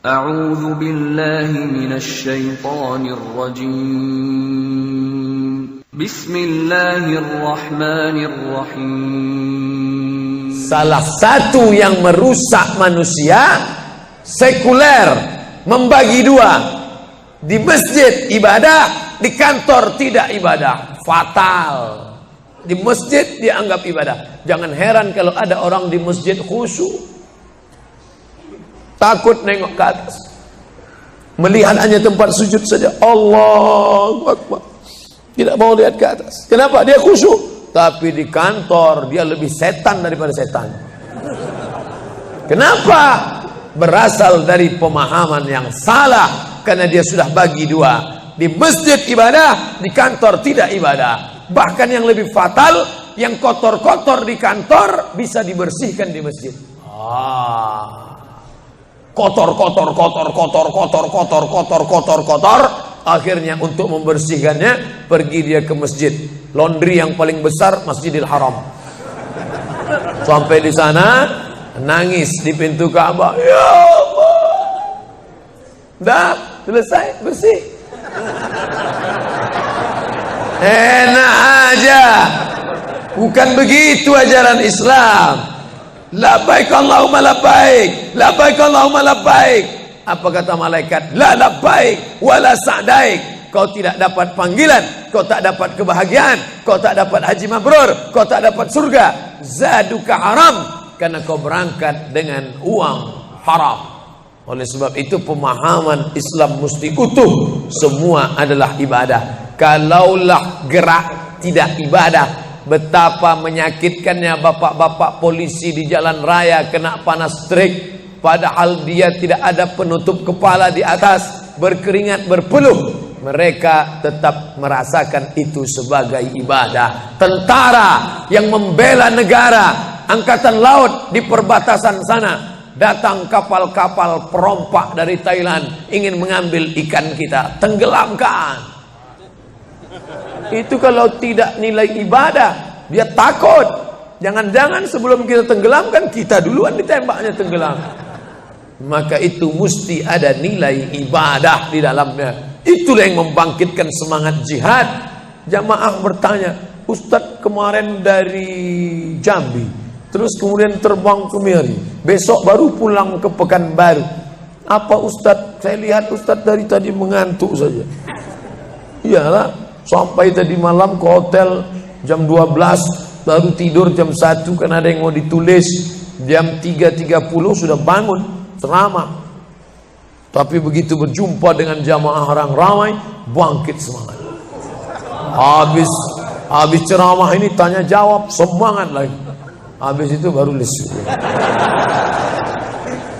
A'udzu billahi minasy syaithanir rajim. Bismillahirrahmanirrahim. Salah satu yang merusak manusia sekuler, membagi dua. Di masjid ibadah, di kantor tidak ibadah. Fatal. Di masjid dianggap ibadah. Jangan heran kalau ada orang di masjid khusyuk, takut nengok ke atas, melihat hanya tempat sujud saja. Allahu Akbar, tidak mau lihat ke atas. Kenapa? Dia khusyuk. Tapi di kantor dia lebih setan daripada setan. Kenapa? Berasal dari pemahaman yang salah, karena dia sudah bagi dua. Di masjid ibadah, di kantor tidak ibadah. Bahkan yang lebih fatal, yang kotor-kotor di kantor bisa dibersihkan di masjid. Kotor. Akhirnya untuk membersihkannya pergi dia ke masjid. Laundry yang paling besar Masjidil Haram. Sampai di sana nangis di pintu Ka'bah. Ya Allah, dah selesai bersih. Enak aja. Bukan begitu ajaran Islam. Labbaik Allahumma labbaik, labbaik Allahumma labbaik. Apa kata malaikat? La labbaik wala sa'daik. Kau tidak dapat panggilan, kau tak dapat kebahagiaan, kau tak dapat haji mabrur, kau tak dapat surga. Zaduka haram, karena kau berangkat dengan uang haram. Oleh sebab itu pemahaman Islam mesti utuh. Semua adalah ibadah. Kalaulah gerak tidak ibadah, betapa menyakitkannya bapak-bapak polisi di jalan raya kena panas terik, padahal dia tidak ada penutup kepala di atas, berkeringat berpeluh. Mereka tetap merasakan itu sebagai ibadah. Tentara yang membela negara, angkatan laut di perbatasan sana, datang kapal-kapal perompak dari Thailand ingin mengambil ikan kita, tenggelamkan. Itu kalau tidak nilai ibadah, dia takut. Jangan-jangan sebelum kita tenggelamkan, kita duluan ditembaknya tenggelam. Maka itu mesti ada nilai ibadah di dalamnya. Itulah yang membangkitkan semangat jihad. Jamaah bertanya, Ustadz kemarin dari Jambi, terus kemudian terbang ke Miri, besok baru pulang ke Pekanbaru. Apa Ustadz? Saya lihat Ustadz dari tadi mengantuk saja. Iyalah, sampai tadi malam ke hotel jam 12, baru tidur jam 1 karena ada yang mau ditulis. Jam 3.30 sudah bangun ceramah. Tapi begitu berjumpa dengan jamaah orang ramai, bangkit semangat. Habis ceramah ini tanya jawab, semangat lagi. Habis itu baru lesu.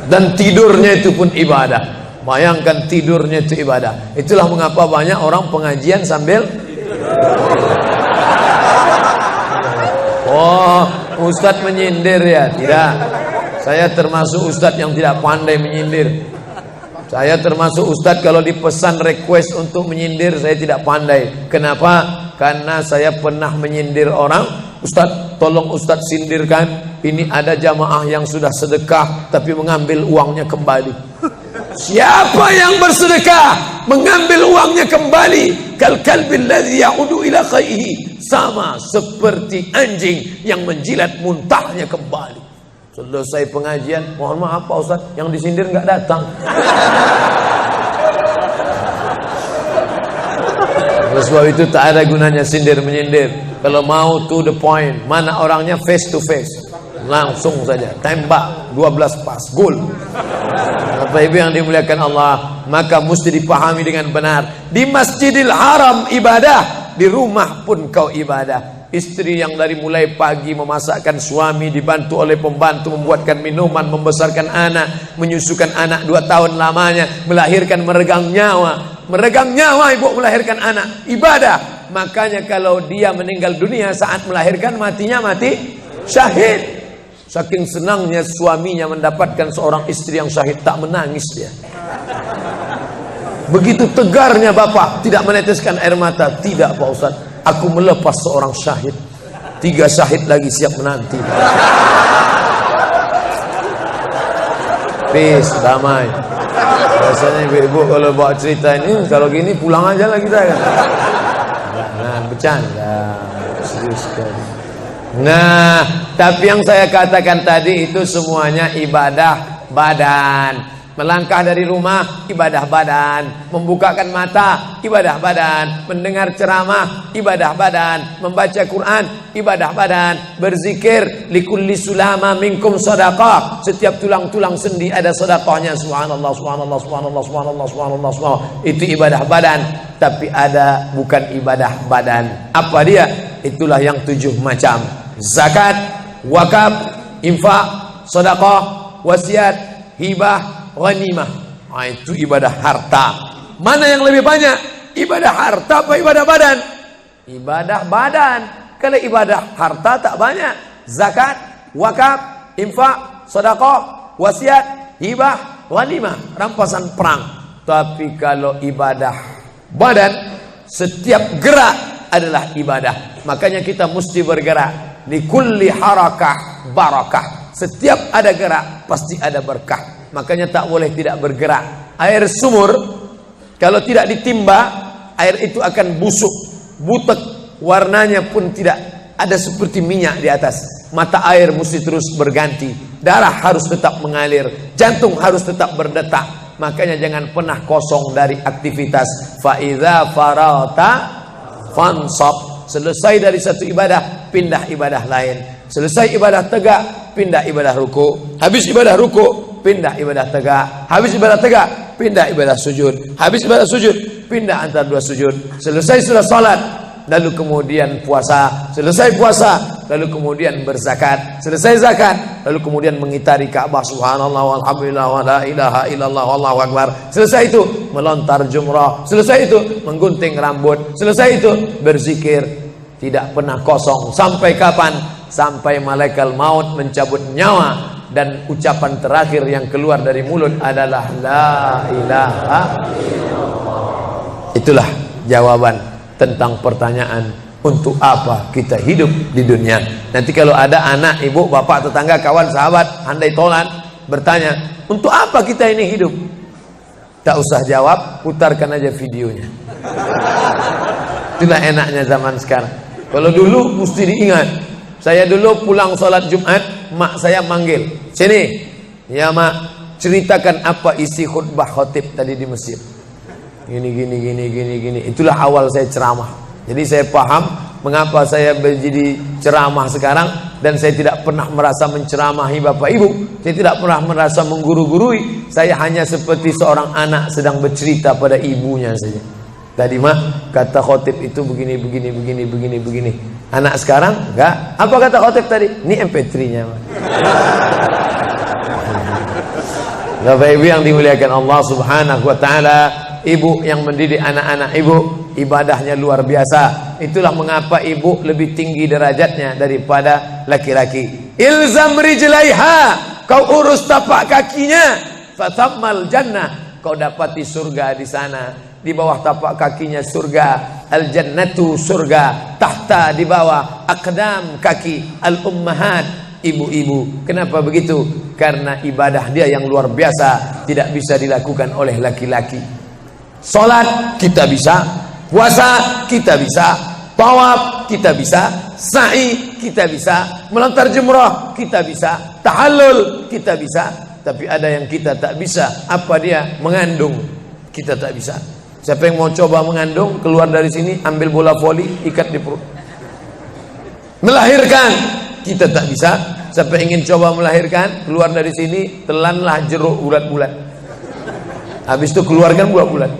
Dan tidurnya itu pun ibadah. Bayangkan tidurnya itu ibadah. Itulah mengapa banyak orang pengajian sambil oh, Ustadz menyindir ya? Tidak. Saya termasuk Ustadz yang tidak pandai menyindir. Saya termasuk Ustadz kalau dipesan request untuk menyindir, saya tidak pandai. Kenapa? Karena saya pernah menyindir orang. Ustadz, tolong Ustadz sindirkan. Ini ada jamaah yang sudah sedekah tapi mengambil uangnya kembali. Siapa yang bersedekah mengambil uangnya kembali, kal kalbil ladzi ya'udu ila qaihi, sama seperti anjing yang menjilat muntahnya kembali. Selesai pengajian, mohon maaf Pak Ustaz, yang disindir nggak datang. Oleh sebab itu tak ada gunanya sindir menyindir. Kalau mau to the point, mana orangnya face to face, langsung saja tembak 12 pas, gol. Bapak Ibu yang dimuliakan Allah, maka mesti dipahami dengan benar. Di Masjidil Haram ibadah, di rumah pun kau ibadah. Istri yang dari mulai pagi memasakkan suami, dibantu oleh pembantu membuatkan minuman, membesarkan anak, menyusukan anak 2 tahun lamanya, melahirkan, meregang nyawa ibu melahirkan anak, ibadah. Makanya kalau dia meninggal dunia saat melahirkan, matinya mati syahid. Saking senangnya suaminya mendapatkan seorang istri yang syahid, tak menangis dia. Begitu tegarnya bapak, tidak meneteskan air mata. Tidak Pak Ustaz, aku melepas seorang syahid, 3 syahid lagi siap menanti. Peace, damai. Biasanya ibu-ibu kalau bawa cerita ini, kalau gini pulang aja lah kita kan. Nah, bercanda. Serius sekali. Nah, tapi yang saya katakan tadi itu semuanya ibadah badan. Melangkah dari rumah, ibadah badan. Membukakan mata, ibadah badan. Mendengar ceramah, ibadah badan. Membaca Quran, ibadah badan. Berzikir, likulli sulama minkum sadaqah. Setiap tulang-tulang sendi ada sedekahnya. Subhanallah, subhanallah, subhanallah, subhanallah, subhanallah, subhanallah. Itu ibadah badan. Tapi ada bukan ibadah badan. Apa dia? Itulah yang 7 macam. Zakat, wakaf, infak, sedekah, wasiat, hibah, ghanimah. Nah, itu ibadah harta. Mana yang lebih banyak? Ibadah harta apa ibadah badan? Ibadah badan. Kalau ibadah harta tak banyak. Zakat, wakaf, infak, sedekah, wasiat, hibah, ghanimah, rampasan perang. Tapi kalau ibadah badan, setiap gerak adalah ibadah. Makanya kita mesti bergerak. Likulli harakah barakah. Setiap ada gerak pasti ada berkah. Makanya tak boleh tidak bergerak. Air sumur kalau tidak ditimba, air itu akan busuk, butek, warnanya pun tidak ada seperti minyak di atas. Mata air mesti terus berganti. Darah harus tetap mengalir, jantung harus tetap berdetak. Makanya jangan pernah kosong dari aktivitas. Fa idza farata fansab. Selesai dari satu ibadah, pindah ibadah lain. Selesai ibadah tegak, pindah ibadah ruku. Habis ibadah ruku, pindah ibadah tegak. Habis ibadah tegak, pindah ibadah sujud. Habis ibadah sujud, pindah antara 2 sujud. Selesai sudah salat, lalu kemudian puasa. Selesai puasa, lalu kemudian berzakat. Selesai zakat, lalu kemudian mengitari Ka'bah. Subhanallah walhamdulillah wa la ilaha illallah wallahu akbar. Selesai itu melontar jumrah. Selesai itu menggunting rambut. Selesai itu berzikir. Tidak pernah kosong. Sampai kapan? Sampai malaikat maut mencabut nyawa. Dan ucapan terakhir yang keluar dari mulut adalah la ilaha illallah. Itulah jawaban tentang pertanyaan untuk apa kita hidup di dunia. Nanti kalau ada anak, ibu, bapak, tetangga, kawan, sahabat, handai tolan bertanya, untuk apa kita ini hidup? Tak usah jawab, putarkan aja videonya. Itulah enaknya zaman sekarang. Kalau dulu mesti diingat. Saya dulu pulang sholat Jumat, mak saya manggil, sini, ya mak, ceritakan apa isi khutbah khotib tadi di masjid. Gini. Itulah awal saya ceramah. Jadi saya paham mengapa saya menjadi ceramah sekarang. Dan saya tidak pernah merasa menceramahi bapak ibu. Saya tidak pernah merasa mengguru-gurui. Saya hanya seperti seorang anak sedang bercerita pada ibunya saja. Tadi mak, kata khotib itu begini. Anak sekarang enggak. Apa kata khotib tadi? Ini MP3-nya mak. Bapak ibu yang dimuliakan Allah subhanahu wa ta'ala, ibu yang mendidik anak-anak ibu, ibadahnya luar biasa. Itulah mengapa ibu lebih tinggi derajatnya daripada laki-laki. Ilzam rijlaiha, kau urus tapak kakinya, fatammal jannah, kau dapati surga di sana. Di bawah tapak kakinya surga, al jannatu surga, tahta di bawah aqdam kaki al ummahat, ibu-ibu. Kenapa begitu? Karena ibadah dia yang luar biasa, tidak bisa dilakukan oleh laki-laki. Salat kita bisa, puasa kita bisa, tawaf kita bisa, sa'i kita bisa, melontar jumrah kita bisa, tahallul kita bisa. Tapi ada yang kita tak bisa. Apa dia? Mengandung. Kita tak bisa. Siapa yang mau coba mengandung, keluar dari sini, ambil bola voli, ikat di perut. Melahirkan, kita tak bisa. Siapa yang ingin coba melahirkan, keluar dari sini, telanlah jeruk bulat-bulat. Habis itu keluarkan bulat-bulat.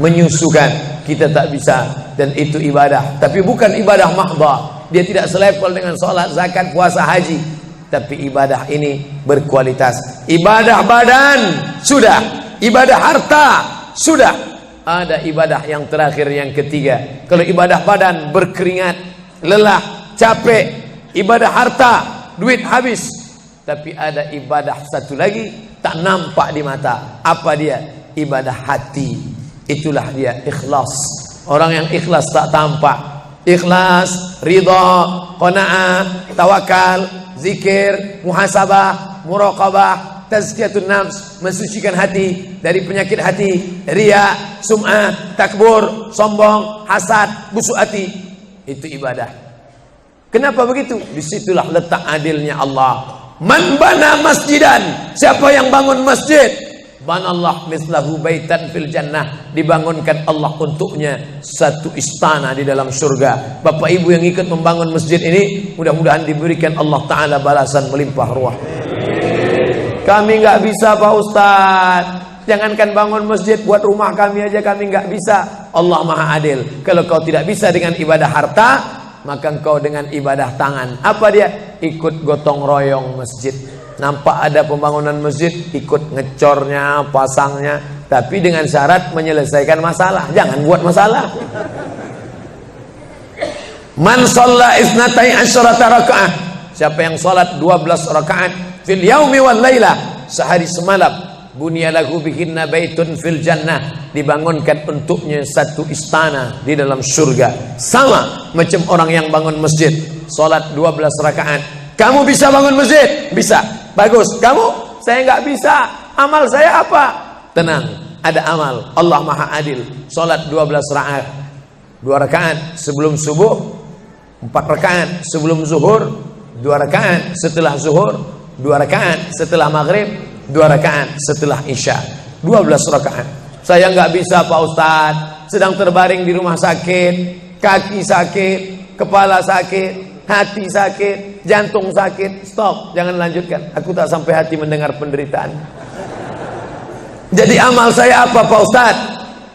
Menyusukan, kita tak bisa. Dan itu ibadah. Tapi bukan ibadah mahdhah. Dia tidak selevel dengan sholat, zakat, puasa, haji. Tapi ibadah ini berkualitas. Ibadah badan, sudah. Ibadah harta, sudah. Ada ibadah yang terakhir, yang ketiga. Kalau ibadah badan berkeringat, lelah, capek. Ibadah harta, duit habis. Tapi ada ibadah satu lagi, tak nampak di mata. Apa dia? Ibadah hati. Itulah dia ikhlas. Orang yang ikhlas tak tampak. Ikhlas, ridha, qanaah, tawakal, zikir, muhasabah, muraqabah, tazkiyatun nafs, mensucikan hati dari penyakit hati, riya, sum'ah, takbur, sombong, hasad, busuk hati. Itu ibadah. Kenapa begitu? Disitulah letak adilnya Allah. Man bana masjidan, siapa yang bangun masjid, banallah mislahu baitan fil jannah, dibangunkan Allah untuknya satu istana di dalam surga. Bapak ibu yang ikut membangun masjid ini, mudah-mudahan diberikan Allah Ta'ala balasan melimpah ruah. Kami nggak bisa Pak Ustaz, jangankan bangun masjid, buat rumah kami aja kami nggak bisa. Allah Maha Adil. Kalau kau tidak bisa dengan ibadah harta, maka engkau dengan ibadah tangan. Apa dia? Ikut gotong royong masjid. Nampak ada pembangunan masjid, ikut ngecornya, pasangnya, tapi dengan syarat menyelesaikan masalah. Jangan buat masalah. Man shalla isnatai asyarata rakaah, siapa yang salat 12 rakaat fil yaumi wal laila, sehari semalam, bunyalahu bihinna baitun fil jannah, dibangunkan untuknya satu istana di dalam surga. Sama macam orang yang bangun masjid, salat 12 rakaat. Kamu bisa bangun masjid? Bisa. Bagus. Kamu? Saya nggak bisa. Amal saya apa? Tenang, ada amal. Allah Maha Adil. Salat 12 rakaat. 2 rakaat sebelum subuh, 4 rakaat sebelum zuhur, 2 rakaat setelah zuhur, 2 rakaat setelah maghrib, 2 rakaat setelah isya. 12 rakaat. Saya nggak bisa Pak Ustaz, sedang terbaring di rumah sakit, kaki sakit, kepala sakit, hati sakit, jantung sakit. Stop, jangan lanjutkan. Aku tak sampai hati mendengar penderitaan. Jadi amal saya apa Pak Ustaz?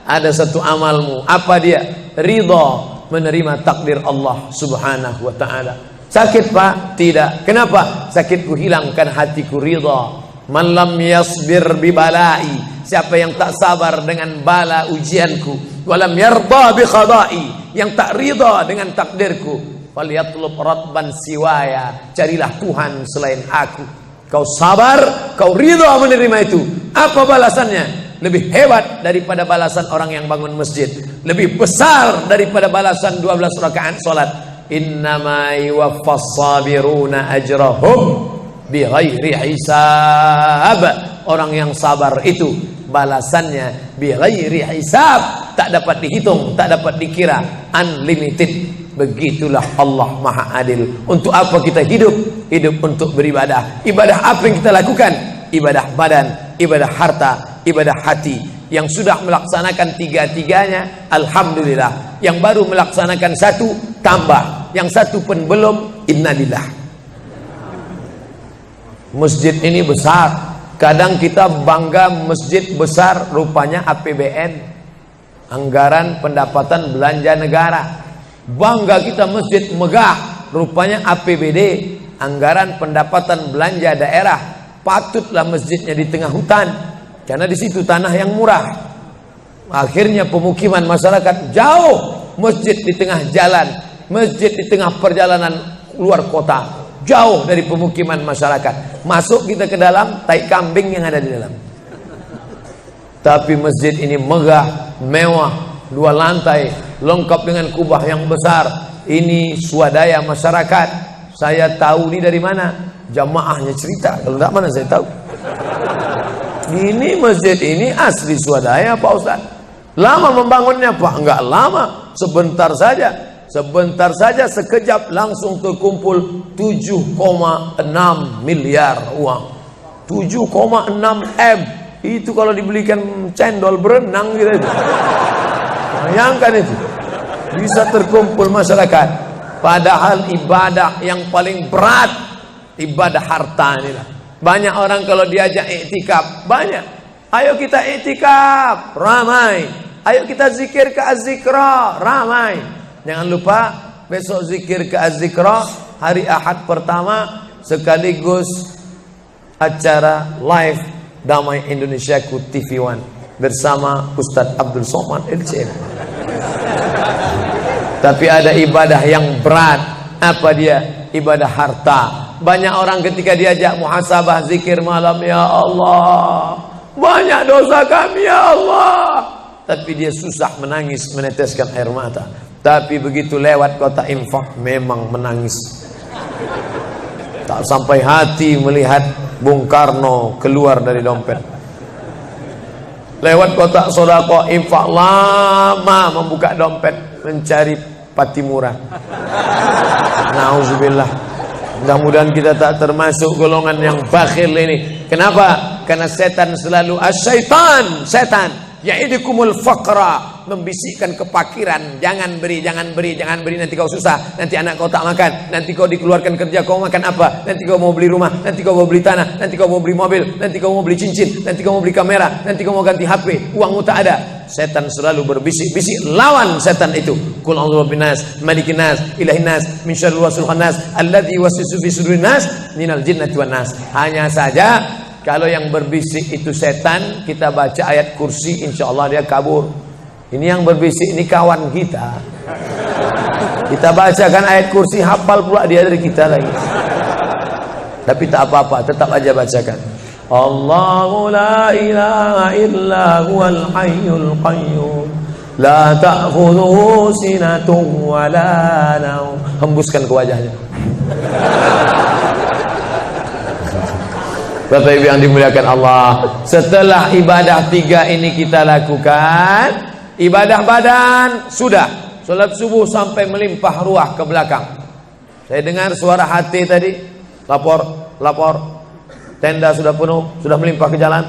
Ada satu amalmu. Apa dia? Ridha, menerima takdir Allah Subhanahu wa ta'ala. Sakit Pak? Tidak. Kenapa? Sakitku hilangkan hatiku ridha. Man lam yasbir bi balai, siapa yang tak sabar dengan bala ujianku, walam yarda bi qada'i, yang tak ridha dengan takdirku, falyatlub radban siwaya, carilah Tuhan selain aku. Kau sabar, kau ridha menerima itu. Apa balasannya? Lebih hebat daripada balasan orang yang bangun masjid, lebih besar daripada balasan 12 rakaat salat. Innama yuwaffas sabiruna ajrahum bighairi hisab. Orang yang sabar itu balasannya bighairi hisab, tak dapat dihitung, tak dapat dikira, unlimited. Begitulah Allah Maha Adil. Untuk apa kita hidup? Hidup untuk beribadah. Ibadah apa yang kita lakukan? Ibadah badan, ibadah harta, ibadah hati. Yang sudah melaksanakan tiga-tiganya, alhamdulillah. Yang baru melaksanakan satu, tambah. Yang satu pun belum, innalillah. Masjid ini besar. Kadang kita bangga masjid besar, rupanya APBN, anggaran pendapatan belanja negara. Bangga kita masjid megah, rupanya APBD, anggaran pendapatan belanja daerah. Patutlah masjidnya di tengah hutan, karena di situ tanah yang murah. Akhirnya pemukiman masyarakat jauh, masjid di tengah jalan, masjid di tengah perjalanan luar kota, jauh dari pemukiman masyarakat. Masuk kita ke dalam, tai kambing yang ada di dalam. Tapi masjid ini megah, mewah, 2 lantai, lengkap dengan kubah yang besar. Ini swadaya masyarakat. Saya tahu ini dari mana? Jamaahnya cerita. Kalau tidak, mana saya tahu. Ini masjid ini asli swadaya Pak Ustaz. Lama membangunnya Pak? Enggak lama, sebentar saja. Sebentar saja, sekejap langsung terkumpul 7,6 miliar uang. 7,6 M. Itu kalau dibelikan cendol berenang gitu. Bayangkan itu. Bisa terkumpul masyarakat. Padahal ibadah yang paling berat, ibadah harta inilah. Banyak orang kalau diajak iktikaf, banyak. Ayo kita iktikaf, ramai. Ayo kita zikir ke Az-Zikra, ramai. Jangan lupa besok zikir ke Az-Zikra, hari Ahad pertama, sekaligus acara live Damai Indonesiaku TV One bersama Ustadz Abdul Somad LCM. Tapi ada ibadah yang berat. Apa dia? Ibadah harta. Banyak orang ketika diajak muhasabah zikir malam, ya Allah, banyak dosa kami ya Allah, tapi dia susah menangis, meneteskan air mata. Tapi begitu lewat kota infak, memang menangis. Tak sampai hati melihat Bung Karno keluar dari dompet. Lewat kotak sodako, infak, lama membuka dompet mencari Patimura. Nauzubillah. Mudah-mudahan kita tak termasuk golongan yang bakhil ini. Kenapa? Karena setan selalu setan ya'idukumul faqra, membisikkan kepakiran. Jangan beri, nanti kau susah, nanti anak kau tak makan, nanti kau dikeluarkan kerja, kau makan apa, nanti kau mau beli rumah, nanti kau mau beli tanah, nanti kau mau beli mobil, nanti kau mau beli cincin, nanti kau mau beli kamera, nanti kau mau ganti HP, uangmu tak ada. Setan selalu berbisik-bisik. Lawan setan itu. Qul a'udzu birabbinas, malikin nas, ilahin nas, min syarril waswasil khannas, alladzi yuwaswisu fi sudurin nas, minal jinnati wan nas. Hanya saja kalau yang berbisik itu setan, kita baca ayat kursi, insya Allah dia kabur. Ini yang berbisik ini kawan kita. Kita bacakan ayat kursi, hafal pula dia dari kita lagi. Tapi tak apa-apa, tetap aja bacakan. Allahu la ilaha illa huwal hayyul qayyum, la ta'khudhuhu sinatun wa la naum. Hembuskan ke wajahnya. Bapak Ibu yang dimuliakan Allah, setelah ibadah 3 ini kita lakukan, ibadah badan sudah, sholat subuh sampai melimpah ruah ke belakang. Saya dengar suara hati tadi, lapor, tenda sudah penuh, sudah melimpah ke jalan.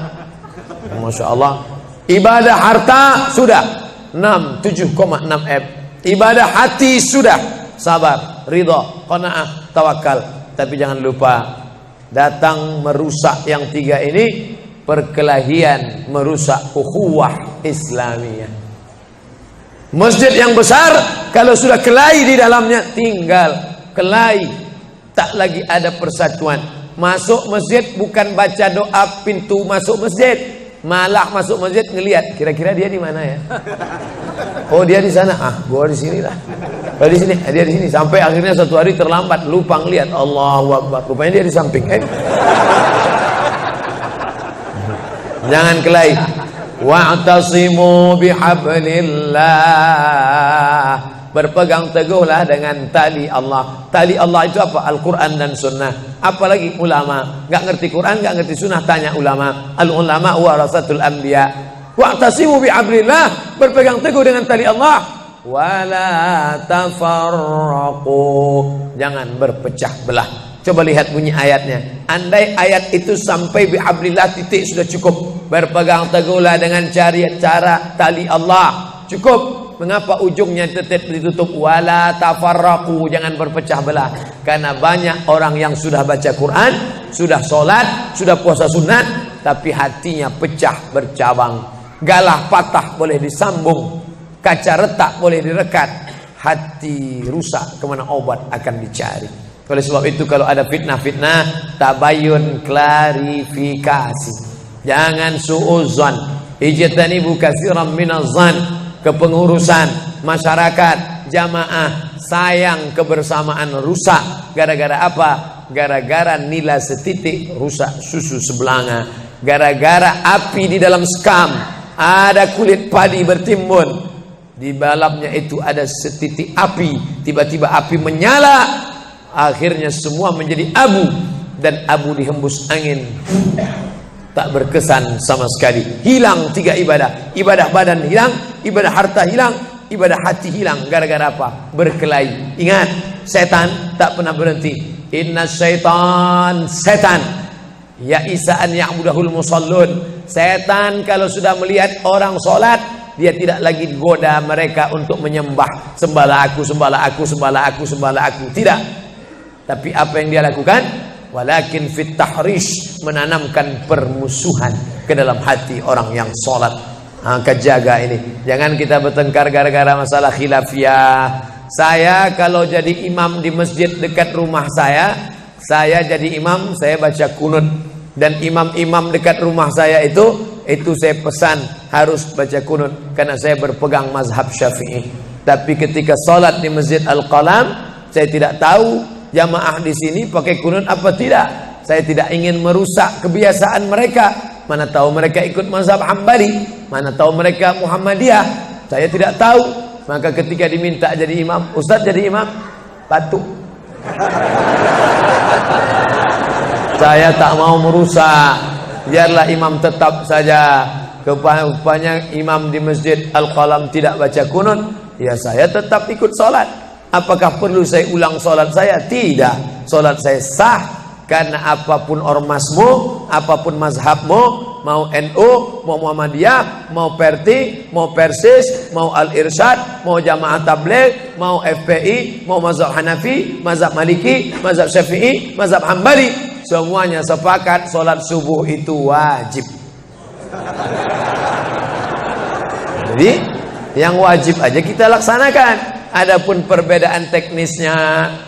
Masya Allah. Ibadah harta sudah 7,6 M. Ibadah hati sudah, sabar, ridha, qanaah, tawakal. Tapi jangan lupa, datang merusak yang 3 ini, perkelahian, merusak ukhuwah Islamiyah. Masjid yang besar, kalau sudah kelahi di dalamnya, tinggal kelahi, tak lagi ada persatuan. Masuk masjid bukan baca doa pintu masuk masjid, malah masuk masjid ngelihat kira-kira dia di mana ya. Oh dia di sana, gua di sini lah. Oh di sini, dia di sini. Sampai akhirnya suatu hari terlambat, lupa ngelihat. Allahu Akbar, rupanya dia di samping. Jangan kelahi. Wa'tasimu bihablillah. Berpegang teguhlah dengan tali Allah. Tali Allah itu apa? Al-Quran dan Sunnah. Apalagi ulama, nggak ngerti Quran, nggak ngerti Sunnah, tanya ulama. Al-ulama warasatul anbiya. Wa'tasimu bihablillah, berpegang teguh dengan tali Allah. Wala tafarraqu, jangan berpecah belah. Coba lihat bunyi ayatnya. Andai ayat itu sampai bihablillah titik sudah cukup. Berpegang teguhlah dengan cara tali Allah, cukup. Mengapa ujungnya tetap ditutup wala tafarraqu, jangan berpecah belah? Karena banyak orang yang sudah baca Quran, sudah sholat, sudah puasa sunat, tapi hatinya pecah bercabang. Galah patah boleh disambung, kaca retak boleh direkat, hati rusak kemana obat akan dicari. Oleh sebab itu kalau ada fitnah-fitnah, tabayun, klarifikasi. Jangan su'uzan. Ijtanibu katsiran minaz-zan. Kepengurusan masyarakat, jamaah, sayang kebersamaan rusak. Gara-gara apa? Gara-gara nila setitik rusak susu sebelanga. Gara-gara api di dalam sekam, ada kulit padi bertimbun, di dalamnya itu ada setitik api, tiba-tiba api menyala, akhirnya semua menjadi abu, dan abu dihembus angin, tak berkesan sama sekali. Hilang 3 ibadah. Ibadah badan hilang, ibadah harta hilang, ibadah hati hilang. Gara-gara apa? Berkelahi. Ingat, setan tak pernah berhenti. Inna syaitan, setan ya isa an ya'budahul musallun. Setan kalau sudah melihat orang sholat, dia tidak lagi goda mereka untuk menyembah, sembahlah aku, sembahlah aku, sembahlah aku, sembahlah aku. Tidak. Tapi apa yang dia lakukan? Walakin fit tahrish, menanamkan permusuhan ke dalam hati orang yang sholat. Kejaga ini, jangan kita bertengkar gara-gara masalah khilafiyah. Saya kalau jadi imam di masjid dekat rumah saya jadi imam, saya baca kunut. Dan imam-imam dekat rumah saya itu saya pesan harus baca kunut, karena saya berpegang mazhab Syafi'i. Tapi ketika sholat di Masjid Al-Qalam, saya tidak tahu jamaah di sini pakai kunut apa tidak. Saya tidak ingin merusak kebiasaan mereka. Mana tahu mereka ikut mazhab Hambali, mana tahu mereka Muhammadiyah, saya tidak tahu. Maka ketika diminta jadi imam, Ustaz jadi imam, batuk. Saya tak mau merusak. Biarlah imam tetap saja. Rupanya imam di masjid Al-Qalam tidak baca kunut, ya saya tetap ikut solat. Apakah perlu saya ulang solat saya? Tidak. Solat saya sah. Karena apapun ormasmu, apapun mazhabmu, mau NU, mau Muhammadiyah, mau Perti, mau Persis, mau Al-Irsyad, mau Jamaah Tabligh, mau FPI, mau mazhab Hanafi, mazhab Maliki, mazhab Syafi'i, mazhab Hambali, semuanya sepakat solat subuh itu wajib. Jadi yang wajib aja kita laksanakan. Adapun perbedaan teknisnya,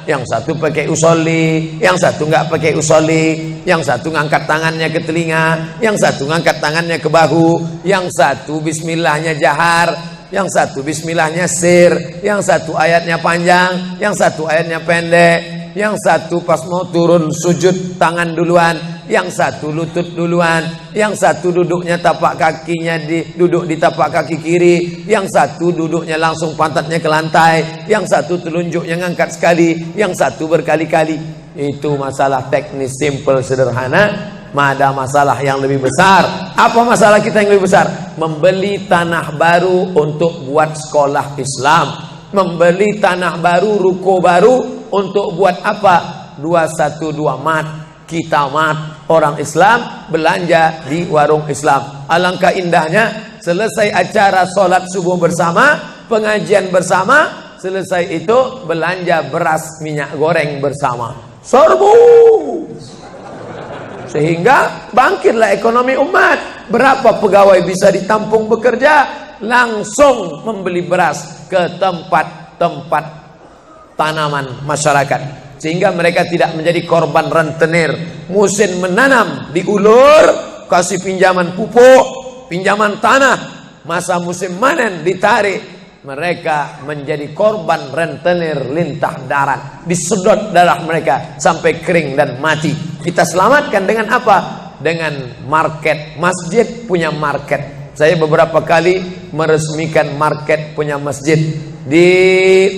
yang satu pakai usolli, yang satu nggak pakai usolli, yang satu ngangkat tangannya ke telinga, yang satu ngangkat tangannya ke bahu, yang satu bismillahnya jahar, yang satu bismillahnya sir, yang satu ayatnya panjang, yang satu ayatnya pendek, yang satu pas mau turun sujud tangan duluan, yang satu lutut duluan, yang satu duduknya tapak kakinya duduk di tapak kaki kiri, yang satu duduknya langsung pantatnya ke lantai, yang satu telunjuknya ngangkat sekali, yang satu berkali-kali. Itu masalah teknis simple sederhana. Ada masalah yang lebih besar. Apa masalah kita yang lebih besar? Membeli tanah baru untuk buat sekolah Islam, membeli tanah baru, ruko baru untuk buat apa? 212 mat. Kita mat, orang Islam belanja di warung Islam. Alangkah indahnya selesai acara sholat subuh bersama, pengajian bersama, selesai itu belanja beras minyak goreng bersama. Serbu. Sehingga bangkitlah ekonomi umat. Berapa pegawai bisa ditampung bekerja? Langsung membeli beras ke tempat-tempat tanaman masyarakat. Sehingga mereka tidak menjadi korban rentenir. Musim menanam diulur, kasih pinjaman pupuk, pinjaman tanah. Masa musim manen ditarik. Mereka menjadi korban rentenir lintah darat. Disedot darah mereka sampai kering dan mati. Kita selamatkan dengan apa? Dengan market. Masjid punya market. Saya beberapa kali meresmikan market punya masjid. Di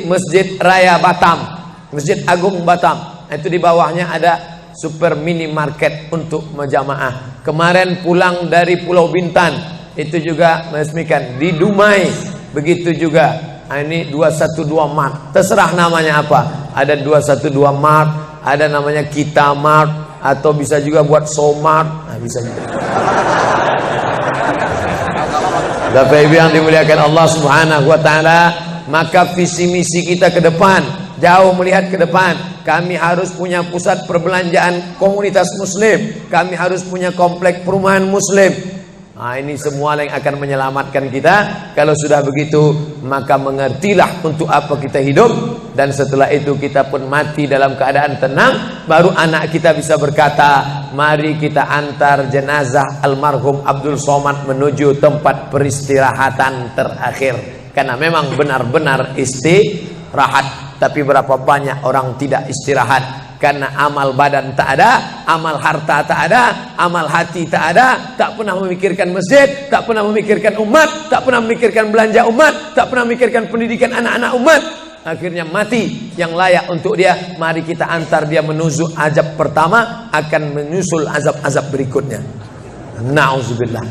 Masjid Raya Batam, Masjid Agung Batam, itu di bawahnya ada super minimarket untuk menjamaah. Kemarin pulang dari Pulau Bintan, itu juga meresmikan. Di Dumai, begitu juga. Ini 212 Mart. Terserah namanya apa. Ada 212 Mart, ada namanya Kita Mart, atau bisa juga buat Somart. Nah, bisa juga. Bapak Ibu yang dimuliakan Allah Subhanahu wa taala, maka visi misi kita ke depan, jauh melihat ke depan. Kami harus punya pusat perbelanjaan komunitas muslim. Kami harus punya komplek perumahan muslim. Nah, ini semua yang akan menyelamatkan kita. Kalau sudah begitu, maka mengertilah untuk apa kita hidup. Dan setelah itu kita pun mati dalam keadaan tenang. Baru anak kita bisa berkata, mari kita antar jenazah almarhum Abdul Somad menuju tempat peristirahatan terakhir. Karena memang benar-benar istirahat. Tapi berapa banyak orang tidak istirahat. Karena amal badan tak ada, amal harta tak ada, amal hati tak ada. Tak pernah memikirkan masjid, tak pernah memikirkan umat, tak pernah memikirkan belanja umat, tak pernah memikirkan pendidikan anak-anak umat. Akhirnya mati yang layak untuk dia. Mari kita antar dia menuju azab pertama, akan menyusul azab-azab berikutnya. Na'udzubillah.